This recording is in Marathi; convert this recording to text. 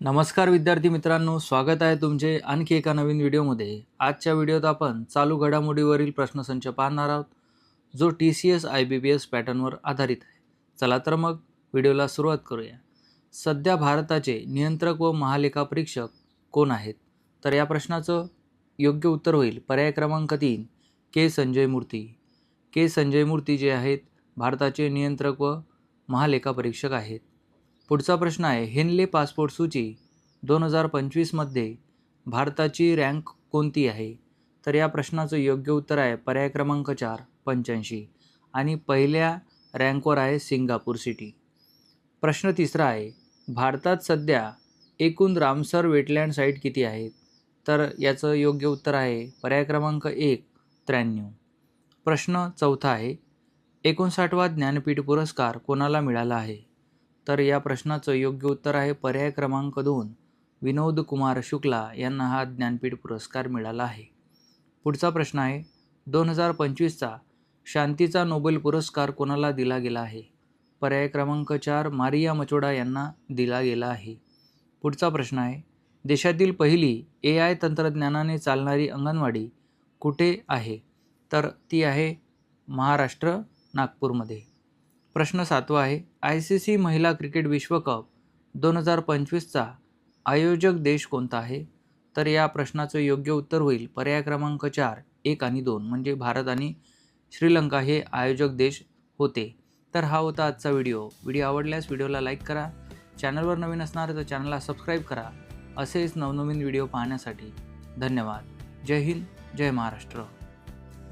नमस्कार विद्यार्थी मित्रांनो, स्वागत आहे तुमचे आणखी एका नवीन व्हिडिओमध्ये। आजच्या व्हिडिओत आपण चालू घडामोडीवरील प्रश्नसंच पाहणार आहोत, जो TCS IBPS पॅटर्नवर आधारित आहे। चला तर मग व्हिडिओला सुरुवात करूया। सध्या भारताचे नियंत्रक व महालेखापरीक्षक कोण आहेत? तर या प्रश्नाचं योग्य उत्तर होईल पर्याय क्रमांक 3 के संजय मूर्ती। के संजय मूर्ती जे आहेत भारताचे नियंत्रक व महालेखापरीक्षक आहेत। पुढचा प्रश्न आहे, हेनले पासपोर्ट सूची 2025 मध्ये भारताची रँक कोणती आहे? तर या प्रश्नाचं योग्य उत्तर आहे पर्याय क्रमांक 4 85 आणि पहिल्या रँकवर आहे सिंगापूर सिटी। प्रश्न तिसरा आहे, भारतात सध्या एकूण रामसर वेटलँड साईट किती आहेत? तर याचं योग्य उत्तर आहे पर्याय क्रमांक 1 93। प्रश्न चौथा आहे, 59वा ज्ञानपीठ पुरस्कार कोणाला मिळाला आहे? तर या प्रश्नाचं योग्य उत्तर आहे पर्याय क्रमांक 2 विनोद कुमार शुक्ला यांना हा ज्ञानपीठ पुरस्कार मिळाला आहे। पुढचा प्रश्न आहे, 2025चा शांतीचा नोबेल पुरस्कार कोणाला दिला गेला आहे? पर्याय क्रमांक 4 मारिया मचोडा यांना दिला गेला आहे। पुढचा प्रश्न आहे, देशातील पहिली AI तंत्रज्ञानाने चालणारी अंगणवाडी कुठे आहे? तर ती आहे महाराष्ट्र, नागपूरमध्ये। प्रश्न 7वा आहे, ICC महिला क्रिकेट विश्वकप 2025चा आयोजक देश कोणता आहे? तर या प्रश्नाचं योग्य उत्तर होईल पर्याय क्रमांक 4 1 आणि 2 म्हणजे भारत आणि श्रीलंका हे आयोजक देश होते। तर हा होता आजचा व्हिडिओ। आवडल्यास व्हिडिओला लाईक करा, चॅनलवर नवीन असणार तर चॅनलला सबस्क्राईब करा। असेच नवनवीन व्हिडिओ पाहण्यासाठी धन्यवाद। जय हिंद, जय महाराष्ट्र।